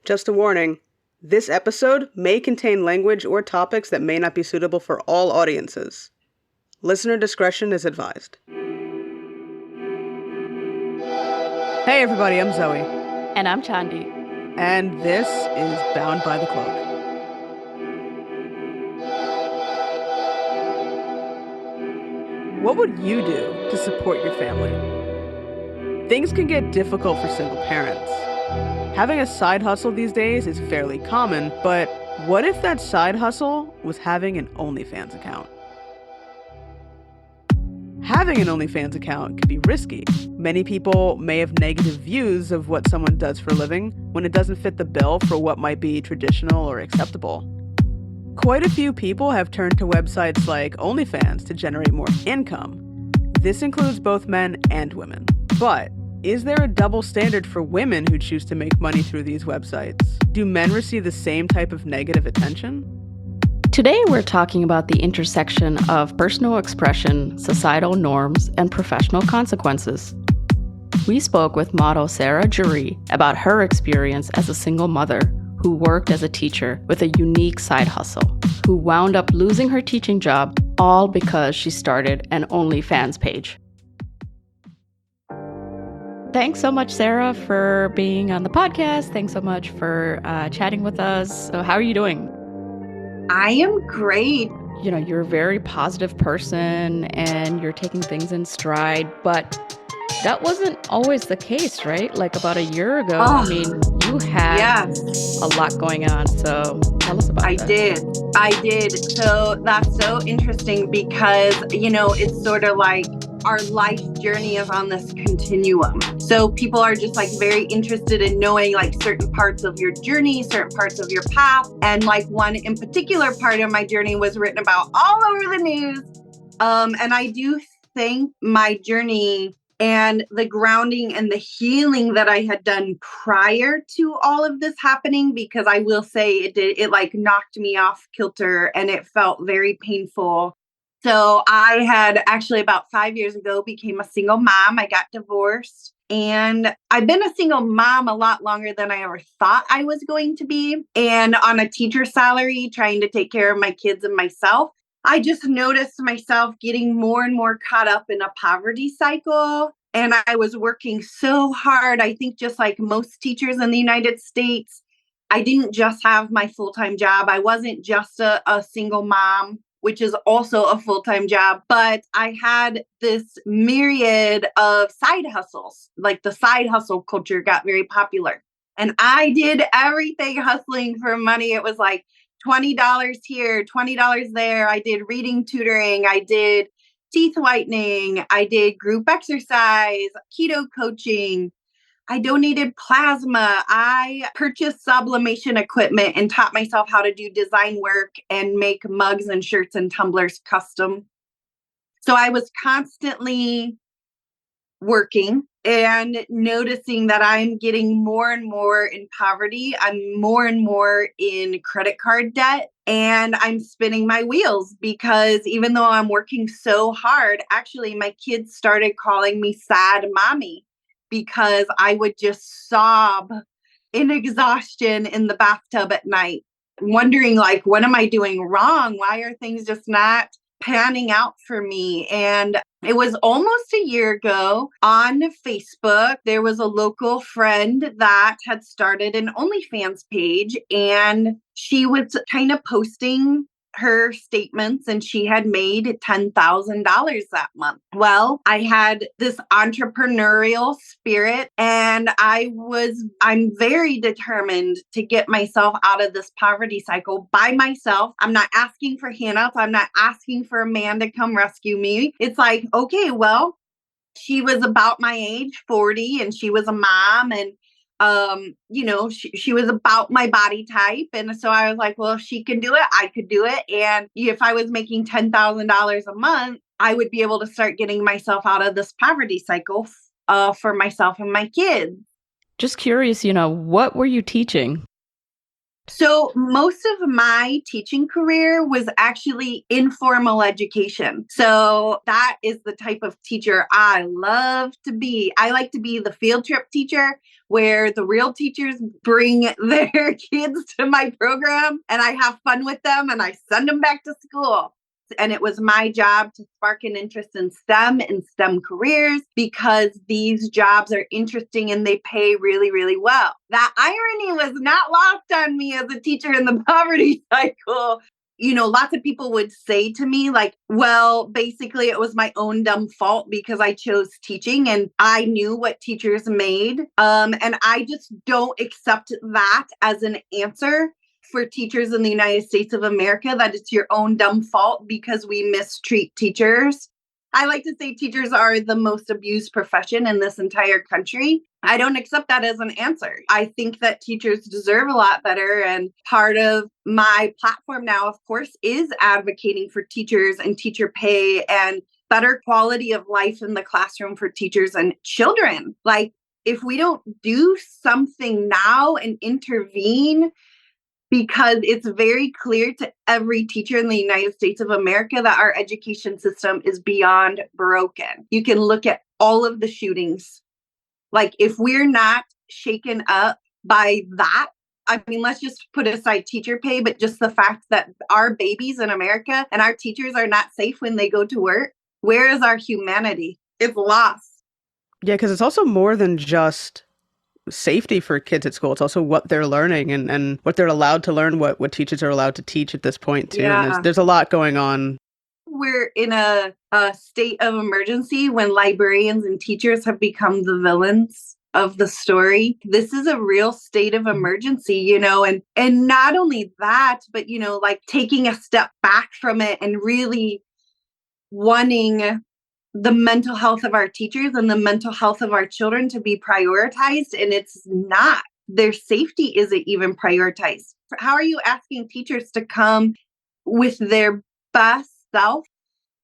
Just a warning, this episode may contain language or topics that may not be suitable for all audiences. Listener discretion is advised. Hey everybody, I'm Zoe. And I'm Chandi. And this is Bound by the Cloak. What would you do to support your family? Things can get difficult for single parents. Having a side hustle these days is fairly common, but what if that side hustle was having an OnlyFans account? Having an OnlyFans account can be risky. Many people may have negative views of what someone does for a living when it doesn't fit the bill for what might be traditional or acceptable. Quite a few people have turned to websites like OnlyFans to generate more income. This includes both men and women. But is there a double standard for women who choose to make money through these websites? Do men receive the same type of negative attention? Today we're talking about the intersection of personal expression, societal norms, and professional consequences. We spoke with model Sarah Juree about her experience as a single mother who worked as a teacher with a unique side hustle, who wound up losing her teaching job all because she started an OnlyFans page. Thanks so much, Sarah, for being on the podcast. Thanks so much for chatting with us. So how are you doing? I am great. You know, you're a very positive person and you're taking things in stride, but that wasn't always the case, right? Like about a year ago, I mean, you had a lot going on. So tell us about that. I did. So that's so interesting because, you know, it's sort of like our life journey is on this continuum. So people are just like very interested in knowing like certain parts of your journey, certain parts of your path. And like one in particular part of my journey was written about all over the news. And I do think my journey and the grounding and the healing that I had done prior to all of this happening, because I will say it like knocked me off kilter and it felt very painful. So I had actually about 5 years ago became a single mom. I got divorced and I've been a single mom a lot longer than I ever thought I was going to be. And on a teacher salary, trying to take care of my kids and myself, I just noticed myself getting more and more caught up in a poverty cycle. And I was working so hard. I think just like most teachers in the United States, I didn't just have my full-time job. I wasn't just a single mom, which is also a full-time job, but I had this myriad of side hustles. Like the side hustle culture got very popular. And I did everything hustling for money. It was like $20 here, $20 there. I did reading tutoring. I did teeth whitening. I did group exercise, keto coaching. I donated plasma. I purchased sublimation equipment and taught myself how to do design work and make mugs and shirts and tumblers custom. So I was constantly working and noticing that I'm getting more and more in poverty. I'm more and more in credit card debt, and I'm spinning my wheels because even though I'm working so hard, actually my kids started calling me sad mommy because I would just sob in exhaustion in the bathtub at night, wondering like, what am I doing wrong? Why are things just not panning out for me? And it was almost a year ago on Facebook, there was a local friend that had started an OnlyFans page and she was kind of posting her statements and she had made $10,000 that month. Well, I had this entrepreneurial spirit and I'm very determined to get myself out of this poverty cycle by myself. I'm not asking for handouts. I'm not asking for a man to come rescue me. It's like, okay, well, she was about my age, 40, and she was a mom and she was about my body type. And so I was like, well, if she can do it, I could do it. And if I was making $10,000 a month, I would be able to start getting myself out of this poverty cycle for myself and my kids. Just curious, what were you teaching? So most of my teaching career was actually informal education. So that is the type of teacher I love to be. I like to be the field trip teacher where the real teachers bring their kids to my program and I have fun with them and I send them back to school. And it was my job to spark an interest in STEM and STEM careers because these jobs are interesting and they pay really, really well. That irony was not lost on me as a teacher in the poverty cycle. Lots of people would say to me, like, well, basically, it was my own dumb fault because I chose teaching and I knew what teachers made. And I just don't accept that as an answer for teachers in the United States of America, that it's your own dumb fault because we mistreat teachers. I like to say teachers are the most abused profession in this entire country. I don't accept that as an answer. I think that teachers deserve a lot better. And part of my platform now, of course, is advocating for teachers and teacher pay and better quality of life in the classroom for teachers and children. Like, if we don't do something now and intervene, because it's very clear to every teacher in the United States of America that our education system is beyond broken. You can look at all of the shootings. Like, if we're not shaken up by that, I mean, let's just put aside teacher pay, but just the fact that our babies in America and our teachers are not safe when they go to work, where is our humanity? It's lost. Yeah, because it's also more than just safety for kids at school. It's also what they're learning and what they're allowed to learn, what teachers are allowed to teach at this point too. Yeah. And there's a lot going on. We're in a state of emergency when librarians and teachers have become the villains of the story. This is a real state of emergency, and not only that, but, like taking a step back from it and really wanting the mental health of our teachers and the mental health of our children to be prioritized. And it's not. Their safety isn't even prioritized. How are you asking teachers to come with their best self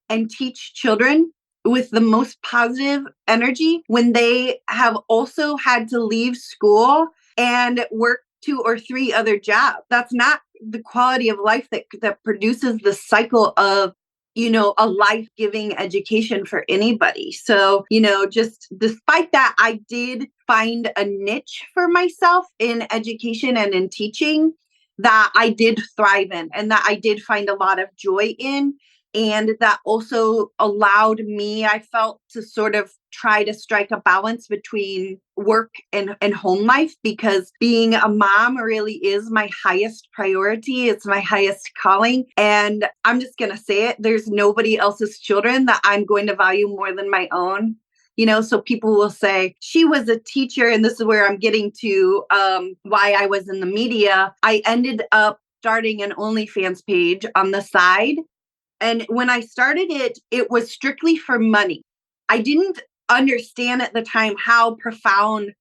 and teach children with the most positive energy when they have also had to leave school and work 2 or 3 other jobs? That's not the quality of life that produces the cycle of a life-giving education for anybody. So, just despite that, I did find a niche for myself in education and in teaching that I did thrive in and that I did find a lot of joy in. And that also allowed me, I felt, to sort of try to strike a balance between work and home life, because being a mom really is my highest priority. It's my highest calling. And I'm just going to say it. There's nobody else's children that I'm going to value more than my own. So people will say, she was a teacher, and this is where I'm getting to why I was in the media. I ended up starting an OnlyFans page on the side. And when I started it, it was strictly for money. I didn't understand at the time how profound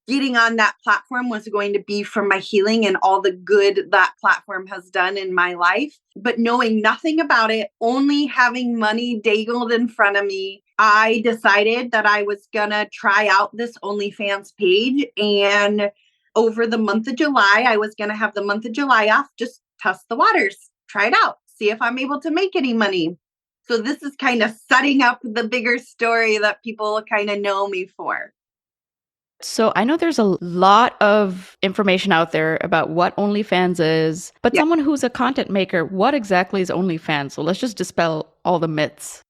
getting on that platform was going to be for my healing and all the good that platform has done in my life. But knowing nothing about it, only having money dangled in front of me, I decided that I was going to try out this OnlyFans page. And over the month of July, I was going to have the month of July off, just test the waters, try it out, see if I'm able to make any money. So this is kind of setting up the bigger story that people kind of know me for. So I know there's a lot of information out there about what OnlyFans is, but someone who's a content maker, what exactly is OnlyFans? So let's just dispel all the myths.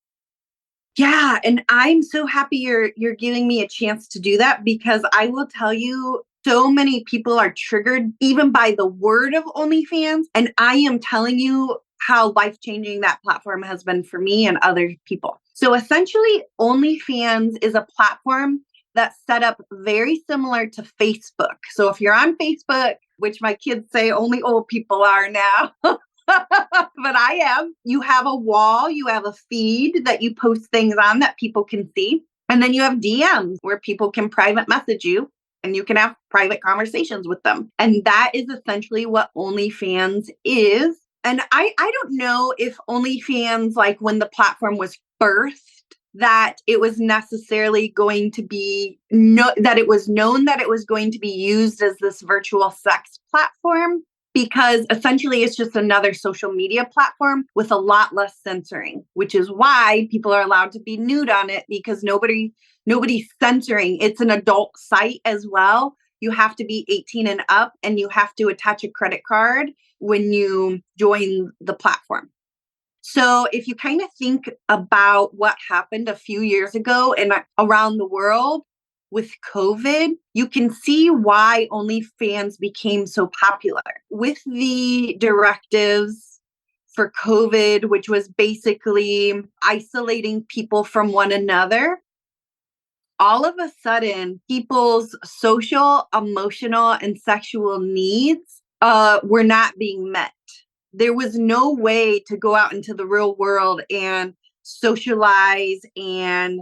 Yeah, and I'm so happy you're giving me a chance to do that, because I will tell you, so many people are triggered even by the word of OnlyFans, and I am telling you how life-changing that platform has been for me and other people. So essentially, OnlyFans is a platform that's set up very similar to Facebook. So if you're on Facebook, which my kids say only old people are now, but I am, you have a wall, you have a feed that you post things on that people can see. And then you have DMs where people can private message you and you can have private conversations with them. And that is essentially what OnlyFans is. And I don't know if OnlyFans, like when the platform was birthed, that it was necessarily going to be, that it was known that it was going to be used as this virtual sex platform. because essentially it's just another social media platform with a lot less censoring, which is why people are allowed to be nude on it, because nobody's censoring. It's an adult site as well. You have to be 18 and up, and you have to attach a credit card when you join the platform. So if you kind of think about what happened a few years ago and around the world with COVID, you can see why OnlyFans became so popular. With the directives for COVID, which was basically isolating people from one another, all of a sudden, people's social, emotional, and sexual needs were not being met. There was no way to go out into the real world and socialize. And,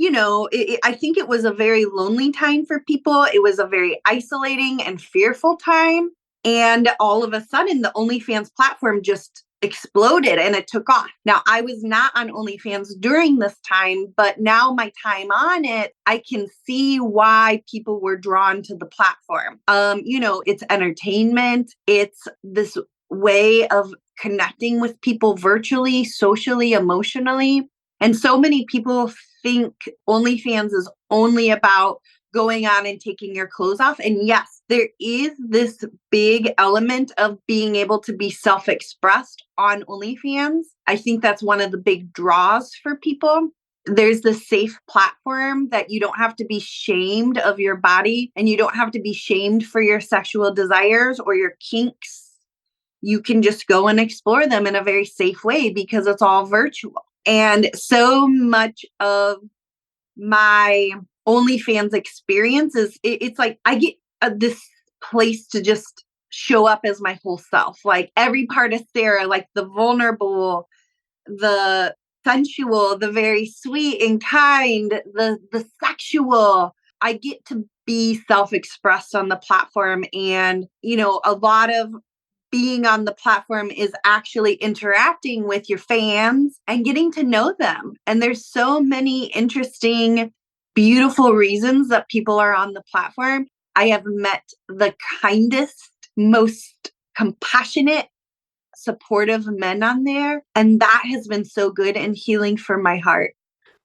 I think it was a very lonely time for people. It was a very isolating and fearful time. And all of a sudden, the OnlyFans platform just exploded and it took off. Now, I was not on OnlyFans during this time, but now my time on it, I can see why people were drawn to the platform. It's entertainment. It's this way of connecting with people virtually, socially, emotionally. And so many people think OnlyFans is only about going on and taking your clothes off. And yes, there is this big element of being able to be self-expressed on OnlyFans. I think that's one of the big draws for people. There's this safe platform that you don't have to be shamed of your body, and you don't have to be shamed for your sexual desires or your kinks. You can just go and explore them in a very safe way because it's all virtual. And so much of my OnlyFans experience is it's like I get this place to just show up as my whole self. Like every part of Sarah, like the vulnerable, the sensual, the very sweet and kind, the sexual. I get to be self-expressed on the platform. And, a lot of being on the platform is actually interacting with your fans and getting to know them. And there's so many interesting, beautiful reasons that people are on the platform. I have met the kindest, most compassionate, supportive men on there. And that has been so good and healing for my heart.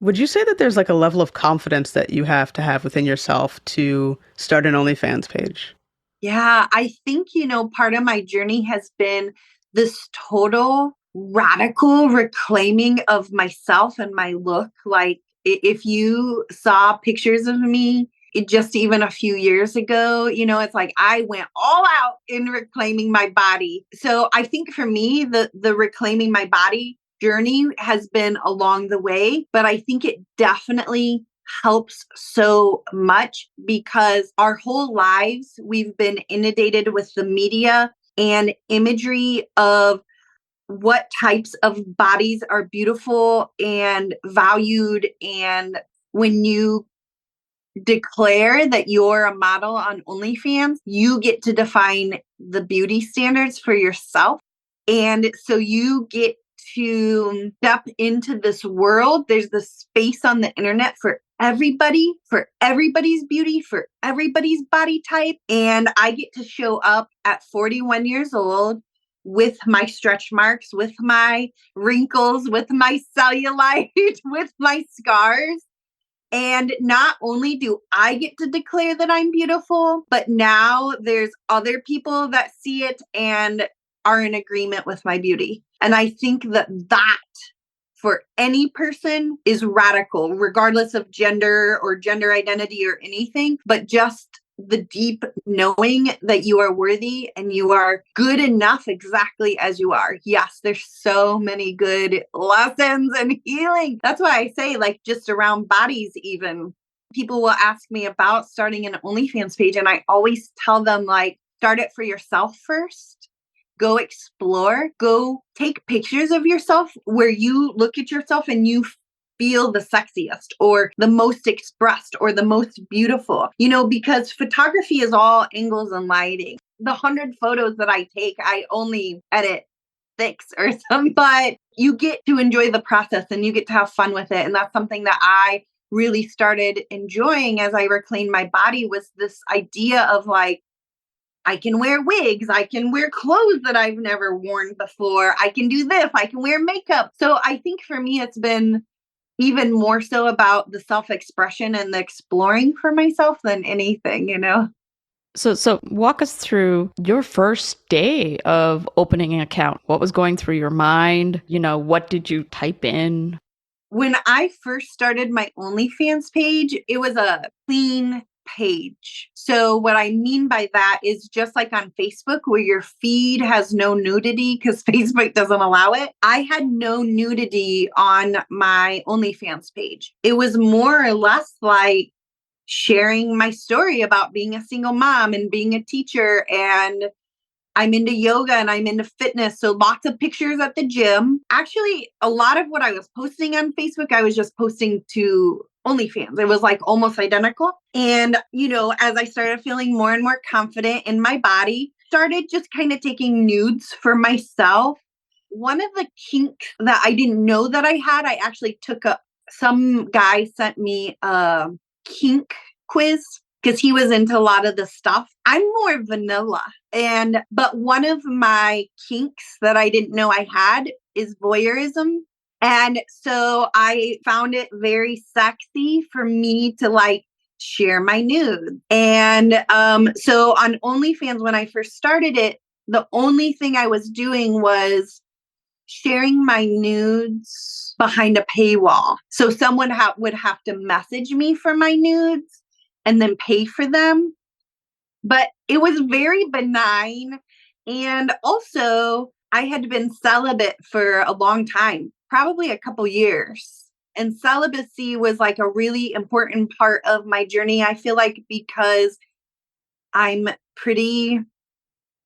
Would you say that there's like a level of confidence that you have to have within yourself to start an OnlyFans page? Yeah, I think, part of my journey has been this total radical reclaiming of myself and my look. Like if you saw pictures of me just even a few years ago, it's like I went all out in reclaiming my body. So I think for me, the reclaiming my body journey has been along the way, but I think it definitely helps so much because our whole lives we've been inundated with the media and imagery of what types of bodies are beautiful and valued. And when you declare that you're a model on OnlyFans, you get to define the beauty standards for yourself. And so you get to step into this world. There's this space on the internet for everybody, for everybody's beauty, for everybody's body type. And I get to show up at 41 years old with my stretch marks, with my wrinkles, with my cellulite, with my scars. And not only do I get to declare that I'm beautiful, but now there's other people that see it and are in agreement with my beauty. And I think that for any person is radical, regardless of gender or gender identity or anything, but just the deep knowing that you are worthy and you are good enough exactly as you are. Yes, there's so many good lessons and healing. That's why I say, like, just around bodies, even people will ask me about starting an OnlyFans page. And I always tell them, like, start it for yourself first. Go explore, go take pictures of yourself where you look at yourself and you feel the sexiest or the most expressed or the most beautiful, because photography is all angles and lighting. The 100 photos that I take, I only edit 6 or something, but you get to enjoy the process and you get to have fun with it. And that's something that I really started enjoying as I reclaimed my body, was this idea of like, I can wear wigs. I can wear clothes that I've never worn before. I can do this. I can wear makeup. So I think for me, it's been even more so about the self-expression and the exploring for myself than anything, you know? So walk us through your first day of opening an account. What was going through your mind? What did you type in? When I first started my OnlyFans page, it was a clean page. So what I mean by that is just like on Facebook where your feed has no nudity because Facebook doesn't allow it. I had no nudity on my OnlyFans page. It was more or less like sharing my story about being a single mom and being a teacher, and I'm into yoga and I'm into fitness. So lots of pictures at the gym. Actually, a lot of what I was posting on Facebook, I was just posting to OnlyFans. It was like almost identical. And, as I started feeling more and more confident in my body, started just kind of taking nudes for myself. One of the kinks that I didn't know that I had, I actually took some guy sent me a kink quiz because he was into a lot of the stuff. I'm more vanilla. But one of my kinks that I didn't know I had is voyeurism. And so I found it very sexy for me to like share my nudes. And so on OnlyFans, when I first started it, the only thing I was doing was sharing my nudes behind a paywall. So someone would have to message me for my nudes and then pay for them. But it was very benign. And also, I had been celibate for a long time, probably a couple years. And celibacy was like a really important part of my journey, I feel like, because I'm pretty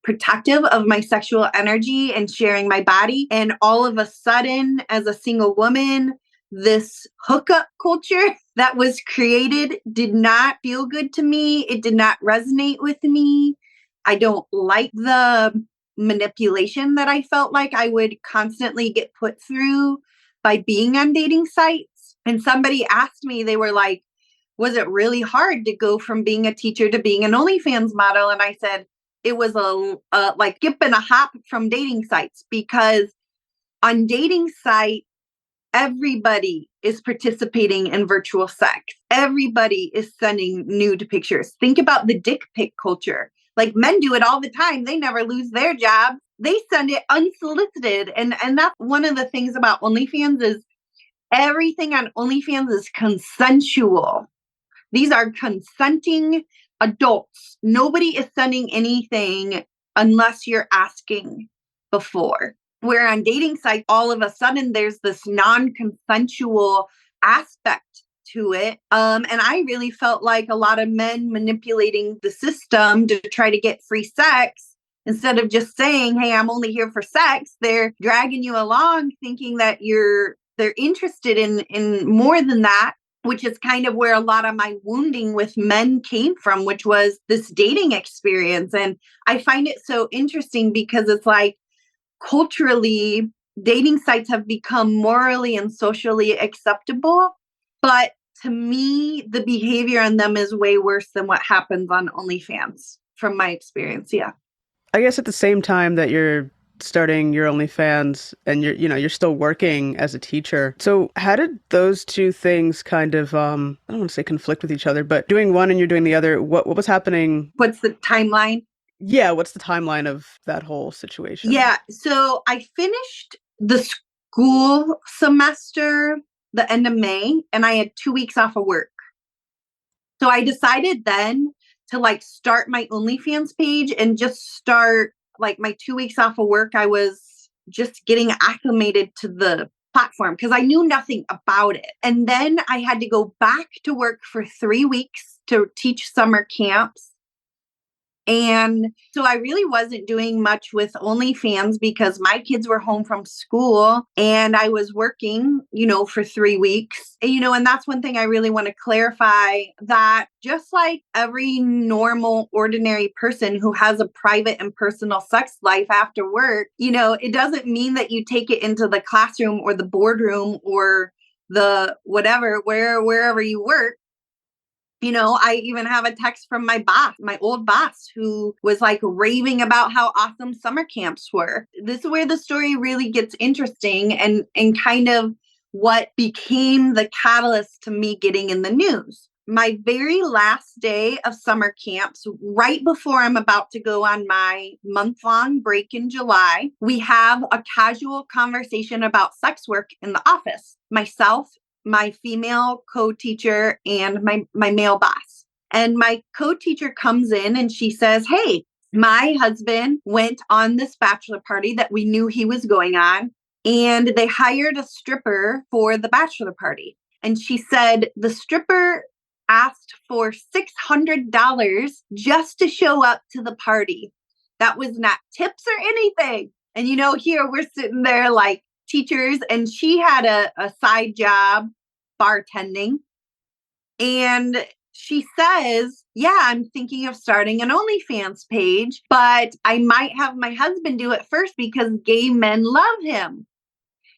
protective of my sexual energy and sharing my body. And all of a sudden, as a single woman, this hookup culture that was created did not feel good to me. It did not resonate with me. I don't like the manipulation that I felt like I would constantly get put through by being on dating sites. And somebody asked me, they were like, was it really hard to go from being a teacher to being an OnlyFans model? And I said, it was a like skip and a hop from dating sites, because on dating sites, everybody is participating in virtual sex. Everybody is sending nude pictures. Think about the dick pic culture. Like, men do it all the time. They never lose their job. They send it unsolicited. And that's one of the things about OnlyFans is everything on OnlyFans is consensual. These are consenting adults. Nobody is sending anything unless you're asking before. Where on dating sites, all of a sudden there's this non-consensual aspect to it. And I really felt like a lot of men manipulating the system to try to get free sex. Instead of just saying, hey, I'm only here for sex, they're dragging you along thinking that they're interested in more than that, which is kind of where a lot of my wounding with men came from, which was this dating experience. And I find it so interesting because it's like, culturally, dating sites have become morally and socially acceptable. But to me, the behavior on them is way worse than what happens on OnlyFans from my experience. Yeah. I guess at the same time that you're starting your OnlyFans and you're still working as a teacher. So how did those two things kind of, I don't want to say conflict with each other, but doing one and you're doing the other, what was happening? What's the timeline? Yeah, what's the timeline of that whole situation? Yeah, so I finished the school semester the end of May, and I had 2 weeks off of work. So I decided then to like start my OnlyFans page and just start like my 2 weeks off of work. I was just getting acclimated to the platform because I knew nothing about it. And then I had to go back to work for 3 weeks to teach summer camps. And so I really wasn't doing much with OnlyFans because my kids were home from school and I was working, for 3 weeks. And that's one thing I really want to clarify, that just like every normal, ordinary person who has a private and personal sex life after work, it doesn't mean that you take it into the classroom or the boardroom or the whatever, wherever you work. I even have a text from my boss, my old boss, who was like raving about how awesome summer camps were. This is where the story really gets interesting and kind of what became the catalyst to me getting in the news. My very last day of summer camps, right before I'm about to go on my month-long break in July, we have a casual conversation about sex work in the office. Myself, my female co-teacher, and my male boss. And my co-teacher comes in and she says, "Hey, my husband went on this bachelor party that we knew he was going on, and they hired a stripper for the bachelor party." And she said the stripper asked for $600 just to show up to the party. That was not tips or anything. And here we're sitting there like teachers, and she had a side job bartending. And she says, "Yeah, I'm thinking of starting an OnlyFans page, but I might have my husband do it first because gay men love him."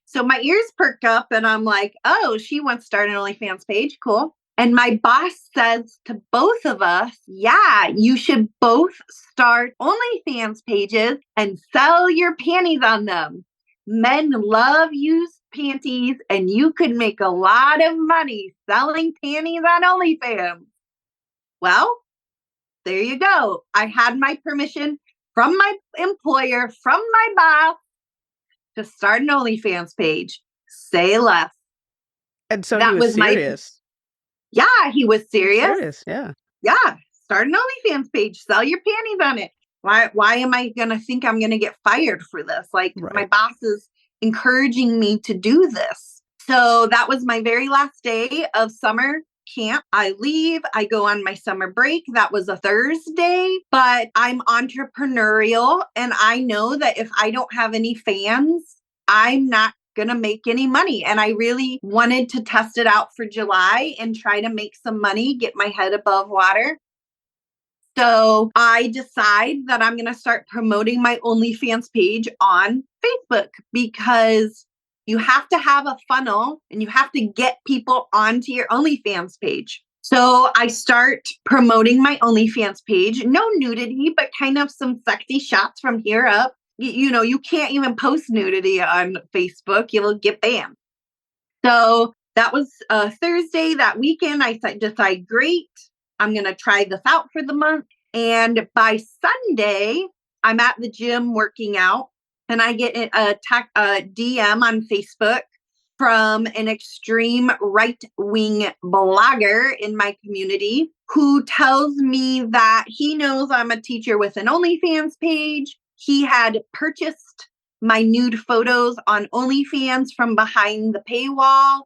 So my ears perk up and I'm like, oh, she wants to start an OnlyFans page. Cool. And my boss says to both of us, "Yeah, you should both start OnlyFans pages and sell your panties on them. Men love used panties and you could make a lot of money selling panties on OnlyFans." Well, there you go. I had my permission from my employer, from my boss, to start an OnlyFans page. Say less. And so he was serious. Yeah, he was serious. Serious, yeah. Yeah, start an OnlyFans page. Sell your panties on it. Why am I going to think I'm going to get fired for this? Like, Right. My boss is encouraging me to do this. So that was my very last day of summer camp. I leave, I go on my summer break. That was a Thursday, but I'm entrepreneurial and I know that if I don't have any fans, I'm not going to make any money. And I really wanted to test it out for July and try to make some money, get my head above water. So I decide that I'm going to start promoting my OnlyFans page on Facebook because you have to have a funnel and you have to get people onto your OnlyFans page. So I start promoting my OnlyFans page. No nudity, but kind of some sexy shots from here up. You can't even post nudity on Facebook. You'll get banned. So that was Thursday. That weekend, I decide, great, I'm going to try this out for the month. And by Sunday, I'm at the gym working out. And I get a DM on Facebook from an extreme right-wing blogger in my community who tells me that he knows I'm a teacher with an OnlyFans page. He had purchased my nude photos on OnlyFans from behind the paywall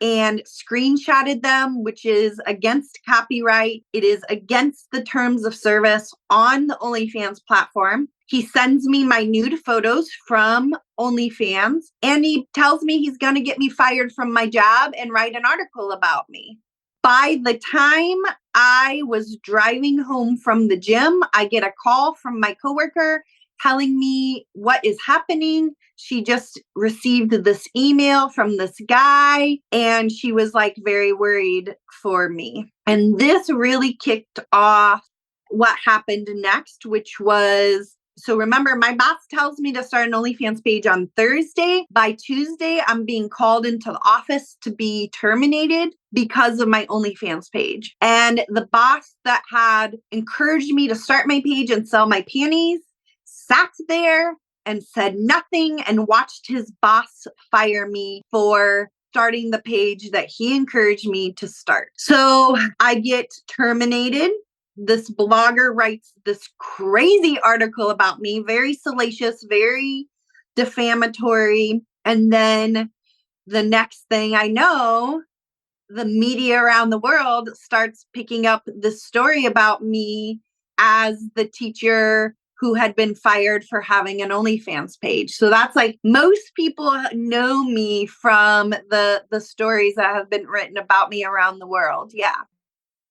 and screenshotted them, which is against copyright. It is against the terms of service on the OnlyFans platform. He sends me my nude photos from OnlyFans, and he tells me he's going to get me fired from my job and write an article about me. By the time I was driving home from the gym, I get a call from my coworker telling me what is happening. She just received this email from this guy, and she was like very worried for me. And this really kicked off what happened next, which was, so remember, my boss tells me to start an OnlyFans page on Thursday. By Tuesday, I'm being called into the office to be terminated because of my OnlyFans page. And the boss that had encouraged me to start my page and sell my panties sat there and said nothing and watched his boss fire me for starting the page that he encouraged me to start. So I get terminated. This blogger writes this crazy article about me, very salacious, very defamatory. And then the next thing I know, the media around the world starts picking up this story about me as the teacher who had been fired for having an OnlyFans page. So that's like, most people know me from the stories that have been written about me around the world. Yeah.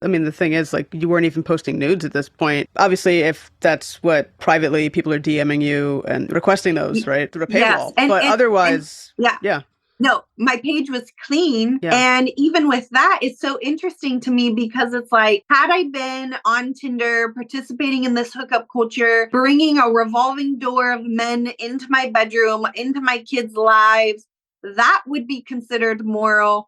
I mean, the thing is, like, you weren't even posting nudes at this point. Obviously, if that's what privately people are DMing you and requesting those, right, through a paywall. Yes. But otherwise, yeah. No, my page was clean. Yeah. And even with that, it's so interesting to me because it's like, had I been on Tinder, participating in this hookup culture, bringing a revolving door of men into my bedroom, into my kids' lives, that would be considered moral.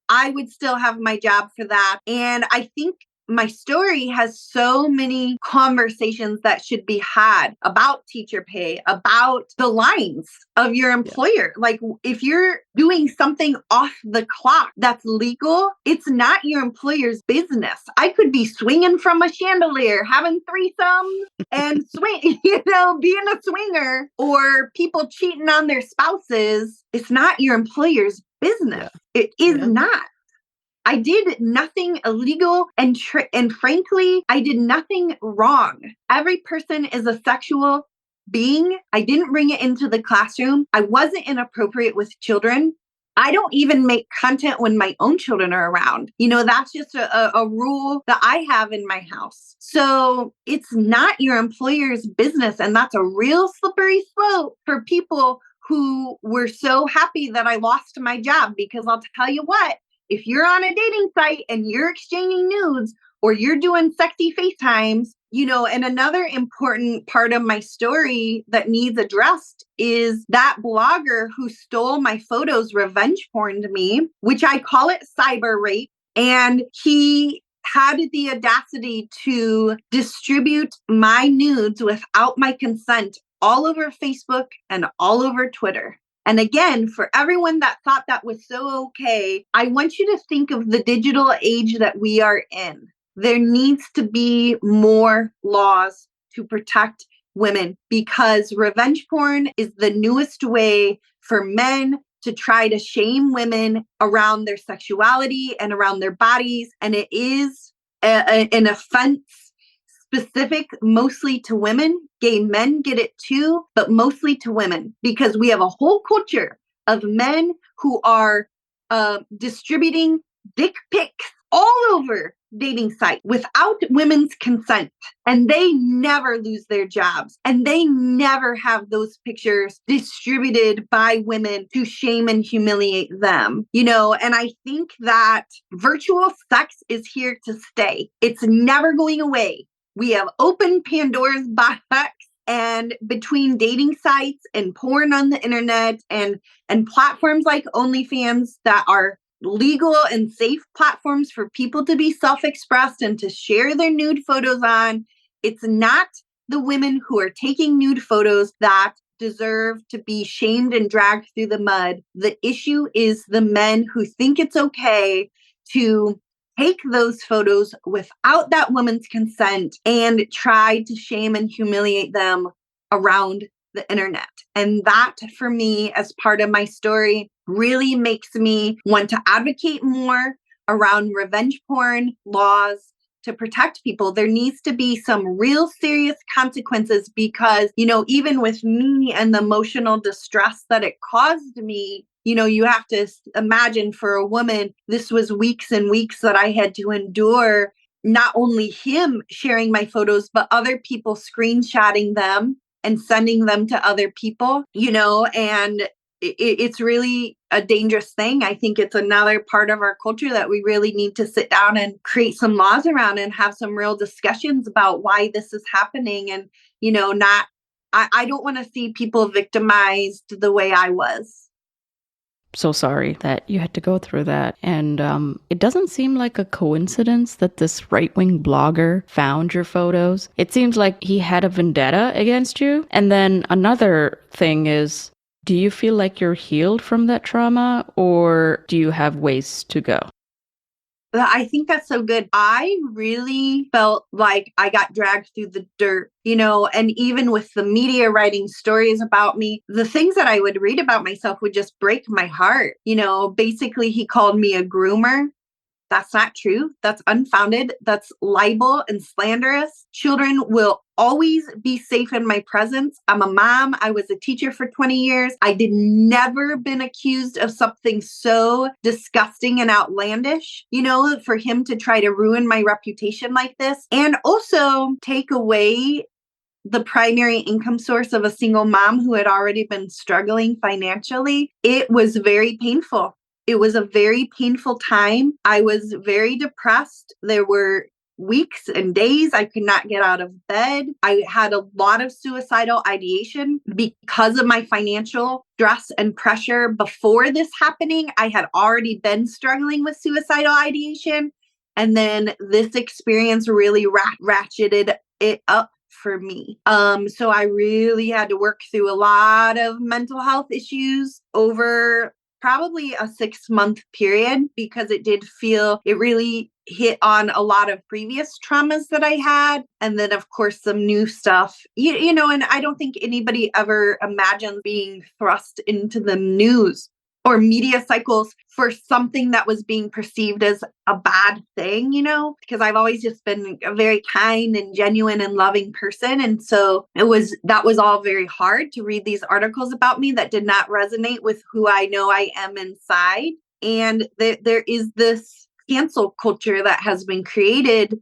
I would still have my job for that. And I think my story has so many conversations that should be had about teacher pay, about the lines of your employer. Like if you're doing something off the clock that's legal, it's not your employer's business. I could be swinging from a chandelier, having threesomes and swing, being a swinger, or people cheating on their spouses. It's not your employer's business. It is not. I did nothing illegal, and frankly, I did nothing wrong. Every person is a sexual being. I didn't bring it into the classroom. I wasn't inappropriate with children. I don't even make content when my own children are around. That's just a rule that I have in my house. So it's not your employer's business. And that's a real slippery slope for people who were so happy that I lost my job, because I'll tell you what, if you're on a dating site and you're exchanging nudes or you're doing sexy FaceTimes, and another important part of my story that needs addressed is that blogger who stole my photos revenge porned me, which I call it cyber rape. And he had the audacity to distribute my nudes without my consent all over Facebook and all over Twitter. And again, for everyone that thought that was so okay, I want you to think of the digital age that we are in. There needs to be more laws to protect women, because revenge porn is the newest way for men to try to shame women around their sexuality and around their bodies. And it is an offense specific mostly to women. Gay men get it too, but mostly to women, because we have a whole culture of men who are distributing dick pics all over dating sites without women's consent. And they never lose their jobs. And they never have those pictures distributed by women to shame and humiliate them. And I think that virtual sex is here to stay. It's never going away. We have opened Pandora's box, and between dating sites and porn on the internet and platforms like OnlyFans that are legal and safe platforms for people to be self-expressed and to share their nude photos on, it's not the women who are taking nude photos that deserve to be shamed and dragged through the mud. The issue is the men who think it's okay to take those photos without that woman's consent and try to shame and humiliate them around the internet. And that, for me, as part of my story, really makes me want to advocate more around revenge porn laws to protect people. There needs to be some real serious consequences, because, even with me and the emotional distress that it caused me, you have to imagine, for a woman, this was weeks and weeks that I had to endure, not only him sharing my photos, but other people screenshotting them and sending them to other people, and it's really a dangerous thing. I think it's another part of our culture that we really need to sit down and create some laws around and have some real discussions about why this is happening. And, I don't want to see people victimized the way I was. So sorry that you had to go through that. And it doesn't seem like a coincidence that this right-wing blogger found your photos. It seems like he had a vendetta against you. And then another thing is, do you feel like you're healed from that trauma, or do you have ways to go? I think that's so good. I really felt like I got dragged through the dirt, and even with the media writing stories about me, the things that I would read about myself would just break my heart. Basically, he called me a groomer. That's not true. That's unfounded. That's libel and slanderous. Children will always be safe in my presence. I'm a mom. I was a teacher for 20 years. I did never been accused of something so disgusting and outlandish, for him to try to ruin my reputation like this, and also take away the primary income source of a single mom who had already been struggling financially, it was very painful. It was a very painful time. I was very depressed. There were weeks and days I could not get out of bed. I had a lot of suicidal ideation because of my financial stress and pressure. Before this happening, I had already been struggling with suicidal ideation. And then this experience really ratcheted it up for me. So I really had to work through a lot of mental health issues over probably a 6-month period, because it really hit on a lot of previous traumas that I had. And then, of course, some new stuff, you know, and I don't think anybody ever imagined being thrust into the news or media cycles for something that was being perceived as a bad thing, you know, because I've always just been a very kind and genuine and loving person. And so that was all very hard to read these articles about me that did not resonate with who I know I am inside. And there is this cancel culture that has been created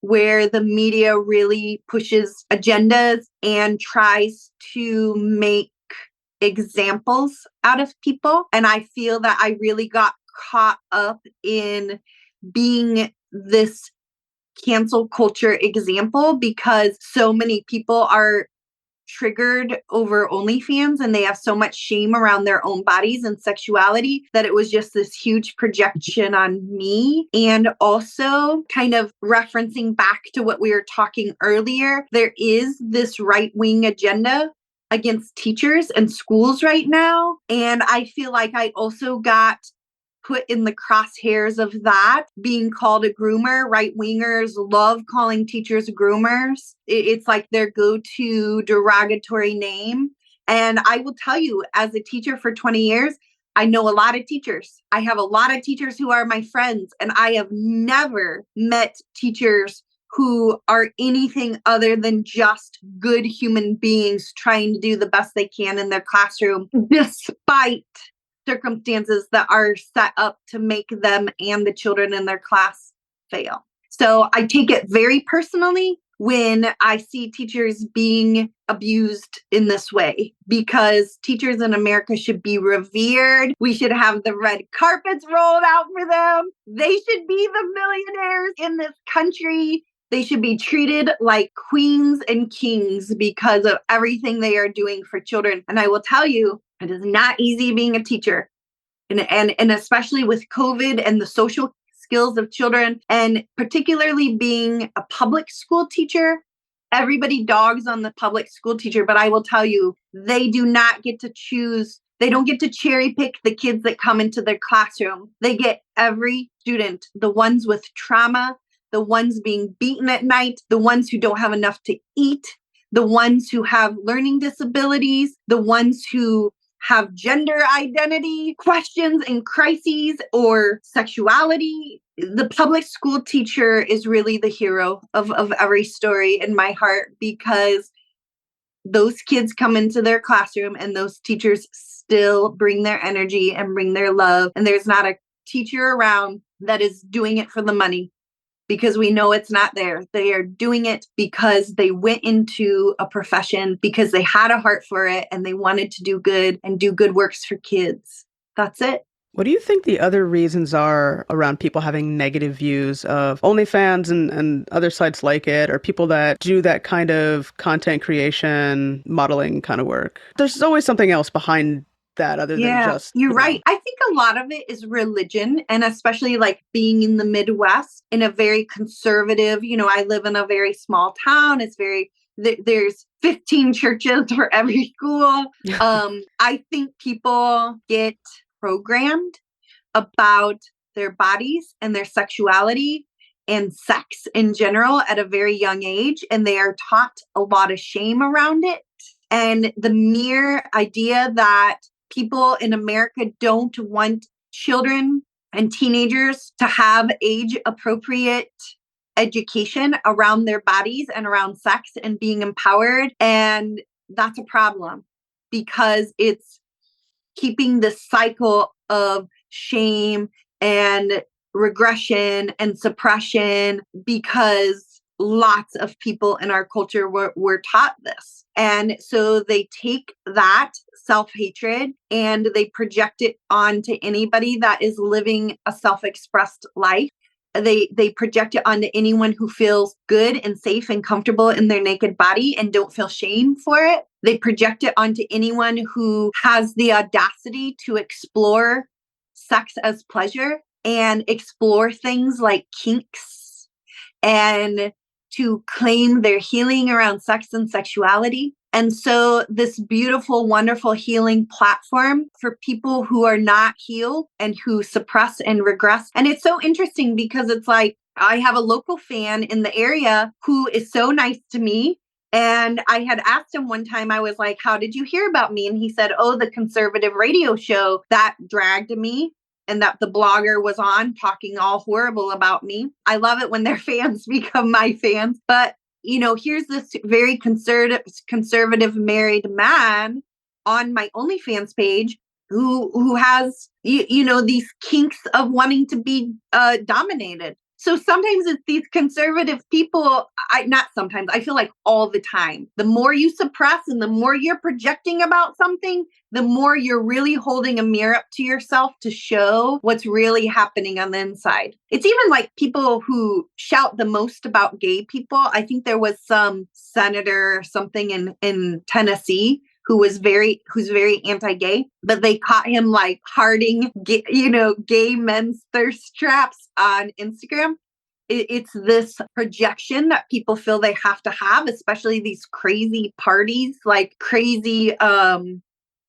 where the media really pushes agendas and tries to make examples out of people. And I feel that I really got caught up in being this cancel culture example because so many people are triggered over OnlyFans and they have so much shame around their own bodies and sexuality that it was just this huge projection on me. And also kind of referencing back to what we were talking earlier, there is this right-wing agenda against teachers and schools right now. And I feel like I also got put in the crosshairs of that, being called a groomer. Right wingers love calling teachers groomers. It's like their go-to derogatory name. And I will tell you, as a teacher for 20 years, I know a lot of teachers. I have a lot of teachers who are my friends, and I have never met teachers who are anything other than just good human beings trying to do the best they can in their classroom, despite circumstances that are set up to make them and the children in their class fail. So I take it very personally when I see teachers being abused in this way, because teachers in America should be revered. We should have the red carpets rolled out for them. They should be the millionaires in this country. They should be treated like queens and kings because of everything they are doing for children. And I will tell you, it is not easy being a teacher. And especially with COVID and the social skills of children, and particularly being a public school teacher. Everybody dogs on the public school teacher, but I will tell you, they do not get to choose. They don't get to cherry pick the kids that come into their classroom. They get every student, the ones with trauma, the ones being beaten at night, the ones who don't have enough to eat, the ones who have learning disabilities, the ones who have gender identity questions and crises or sexuality. The public school teacher is really the hero of every story in my heart, because those kids come into their classroom and those teachers still bring their energy and bring their love. And there's not a teacher around that is doing it for the money, because we know it's not there. They are doing it because they went into a profession, because they had a heart for it and they wanted to do good and do good works for kids. That's it. What do you think the other reasons are around people having negative views of OnlyFans and other sites like it, or people that do that kind of content creation, modeling kind of work? There's always something else behind that other than just... You're right. I think a lot of it is religion, and especially like being in the Midwest in a very conservative, I live in a very small town. There's 15 churches for every school. I think people get programmed about their bodies and their sexuality and sex in general at a very young age, and they are taught a lot of shame around it. And the mere idea that people in America don't want children and teenagers to have age-appropriate education around their bodies and around sex and being empowered. And that's a problem, because it's keeping the cycle of shame and regression and suppression, because lots of people in our culture were taught this. And so they take that self-hatred and they project it onto anybody that is living a self-expressed life. They project it onto anyone who feels good and safe and comfortable in their naked body and don't feel shame for it. They project it onto anyone who has the audacity to explore sex as pleasure and explore things like kinks and to claim their healing around sex and sexuality. And so this beautiful, wonderful healing platform for people who are not healed and who suppress and regress. And it's so interesting because it's like, I have a local fan in the area who is so nice to me. And I had asked him one time, I was like, how did you hear about me? And he said, oh, the conservative radio show that dragged me and that the blogger was on talking all horrible about me. I love it when their fans become my fans. But you know, here's this very conservative married man on my OnlyFans page who has, you know, these kinks of wanting to be dominated. So sometimes it's these conservative people, I feel like all the time. The more you suppress and the more you're projecting about something, the more you're really holding a mirror up to yourself to show what's really happening on the inside. It's even like people who shout the most about gay people. I think there was some senator or something in Tennessee who's very anti-gay, but they caught him like hearting, gay men's thirst traps on Instagram. It's this projection that people feel they have to have, especially these crazy parties, like crazy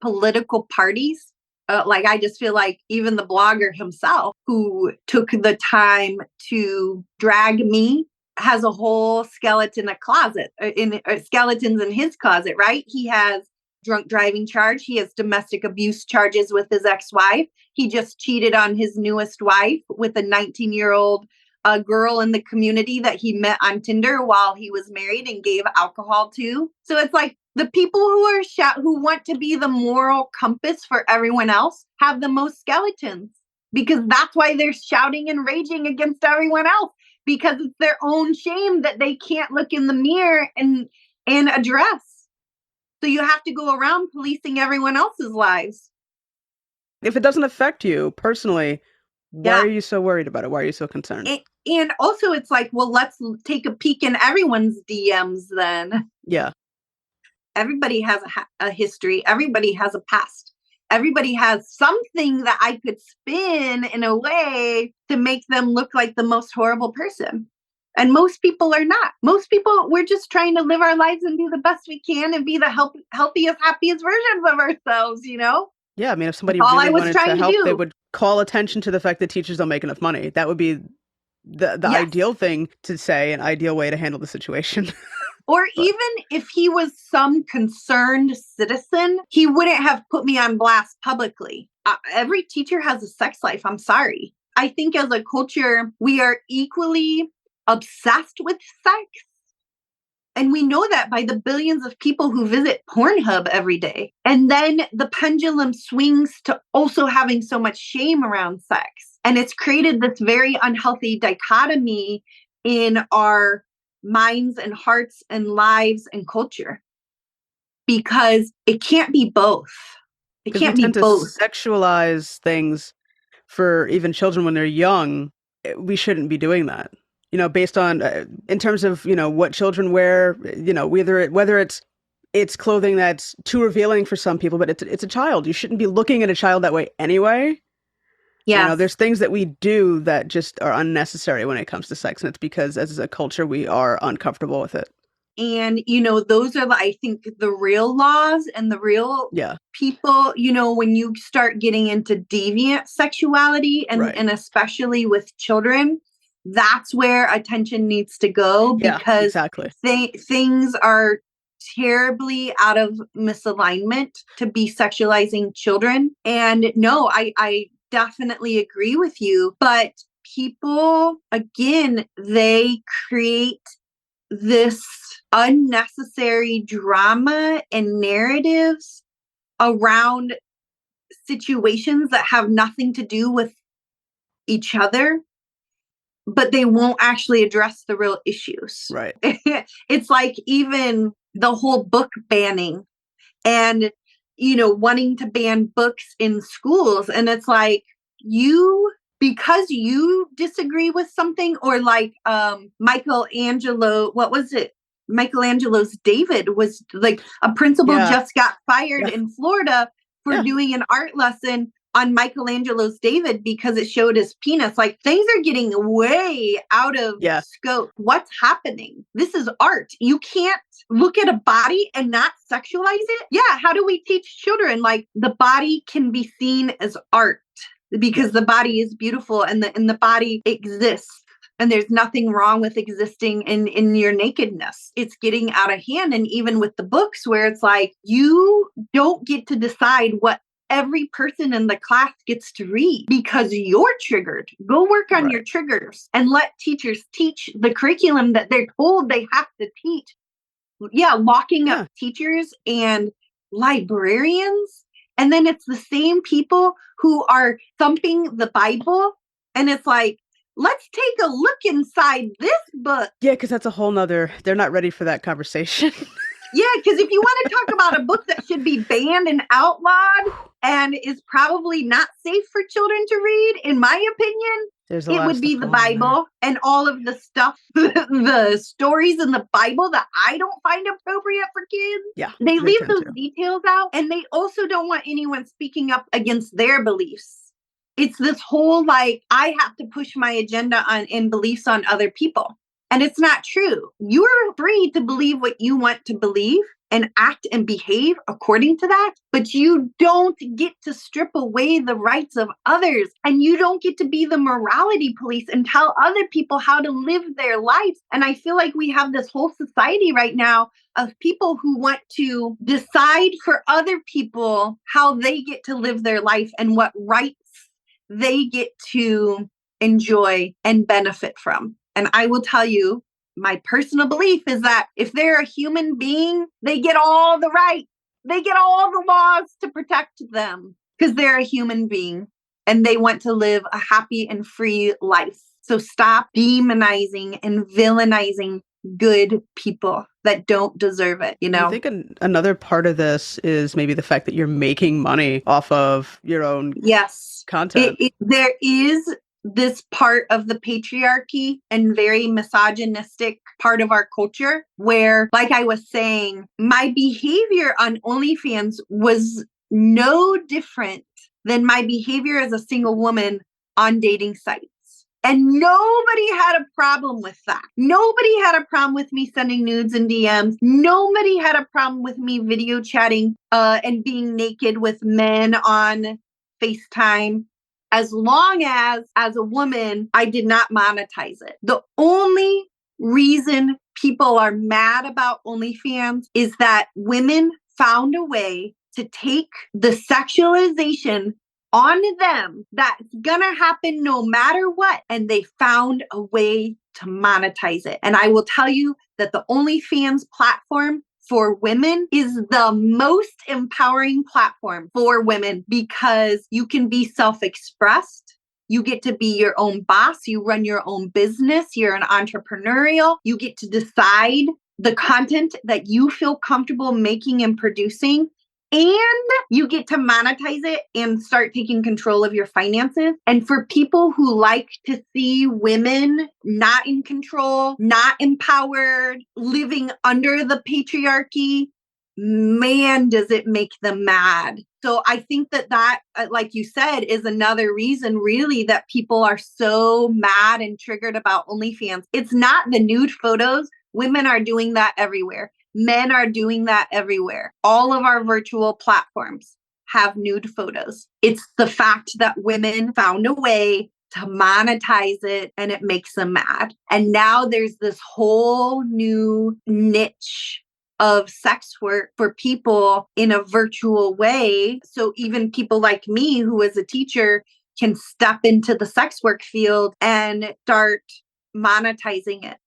political parties. Like I just feel like even the blogger himself who took the time to drag me has a whole skeletons in his closet, right? He has drunk driving charge. He has domestic abuse charges with his ex-wife. He just cheated on his newest wife with a 19-year-old girl in the community that he met on Tinder while he was married and gave alcohol to. So it's like the people who want to be the moral compass for everyone else have the most skeletons, because that's why they're shouting and raging against everyone else, because it's their own shame that they can't look in the mirror and address. So you have to go around policing everyone else's lives. If it doesn't affect you personally, why are you so worried about it? Why are you so concerned? And also it's like, well, let's take a peek in everyone's DMs then. Yeah. Everybody has a history. Everybody has a past. Everybody has something that I could spin in a way to make them look like the most horrible person. And most people are not. Most people, we're just trying to live our lives and do the best we can and be the healthiest, happiest versions of ourselves, you know? Yeah, I mean, if somebody really wanted to help, they would call attention to the fact that teachers don't make enough money. That would be the yes. ideal thing to say, an ideal way to handle the situation. Or even if he was some concerned citizen, he wouldn't have put me on blast publicly. Every teacher has a sex life. I'm sorry. I think as a culture, we are equally obsessed with sex. And we know that by the billions of people who visit Pornhub every day. And then the pendulum swings to also having so much shame around sex. And it's created this very unhealthy dichotomy in our minds and hearts and lives and culture. Because it can't be both. It can't be both. To sexualize things for even children when they're young. We shouldn't be doing that. You know, based on, in terms of, you know, what children wear, you know, whether it's clothing that's too revealing for some people, but it's a child. You shouldn't be looking at a child that way anyway. Yeah. You know, there's things that we do that just are unnecessary when it comes to sex. And it's because as a culture, we are uncomfortable with it. And, you know, those are, I think, the real laws and the real people, you know, when you start getting into deviant sexuality and especially with children, that's where attention needs to go, because things are terribly out of misalignment to be sexualizing children. And no, I definitely agree with you. But people, again, they create this unnecessary drama and narratives around situations that have nothing to do with each other. but they won't actually address the real issues. Right. It's like even the whole book banning and, wanting to ban books in schools. And it's like, because you disagree with something, or like Michelangelo, what was it? Michelangelo's David was like a principal just got fired in Florida for doing an art lesson on Michelangelo's David because it showed his penis. Like, things are getting way out of scope. What's happening? This is art. You can't look at a body and not sexualize it. Yeah. How do we teach children? Like, the body can be seen as art because the body is beautiful and the body exists. And there's nothing wrong with existing in your nakedness. It's getting out of hand. And even with the books, where it's like, you don't get to decide what every person in the class gets to read because you're triggered. Go work on your triggers and let teachers teach the curriculum that they're told they have to teach. Yeah, locking up teachers and librarians. And then it's the same people who are thumping the Bible. And it's like, let's take a look inside this book. Yeah, because that's a whole nother, they're not ready for that conversation. Yeah, because if you want to talk about a book that should be banned and outlawed and is probably not safe for children to read, in my opinion, it would be the Bible and all of the stuff, the stories in the Bible that I don't find appropriate for kids. Yeah, they leave those details out, and they also don't want anyone speaking up against their beliefs. It's this whole, like, I have to push my agenda and beliefs on other people. And it's not true. You're free to believe what you want to believe and act and behave according to that, but you don't get to strip away the rights of others, and you don't get to be the morality police and tell other people how to live their lives. And I feel like we have this whole society right now of people who want to decide for other people how they get to live their life and what rights they get to enjoy and benefit from. And I will tell you, my personal belief is that if they're a human being, they get all the rights. They get all the laws to protect them because they're a human being and they want to live a happy and free life. So stop demonizing and villainizing good people that don't deserve it, I think another part of this is maybe the fact that you're making money off of your own content. There is this part of the patriarchy and very misogynistic part of our culture where, like I was saying, my behavior on OnlyFans was no different than my behavior as a single woman on dating sites. And nobody had a problem with that. Nobody had a problem with me sending nudes and DMs. Nobody had a problem with me video chatting and being naked with men on FaceTime. As long as a woman, I did not monetize it. The only reason people are mad about OnlyFans is that women found a way to take the sexualization on them that's gonna happen no matter what, and they found a way to monetize it. And I will tell you that the OnlyFans platform for women is the most empowering platform for women because you can be self-expressed. You get to be your own boss. You run your own business. You're an entrepreneurial. You get to decide the content that you feel comfortable making and producing. And you get to monetize it and start taking control of your finances. And for people who like to see women not in control, not empowered, living under the patriarchy, man, does it make them mad. So I think that, like you said, is another reason really that people are so mad and triggered about OnlyFans. It's not the nude photos. Women are doing that everywhere. Men are doing that everywhere. All of our virtual platforms have nude photos. It's the fact that women found a way to monetize it and it makes them mad. And now there's this whole new niche of sex work for people in a virtual way. So even people like me, who is a teacher, can step into the sex work field and start monetizing it.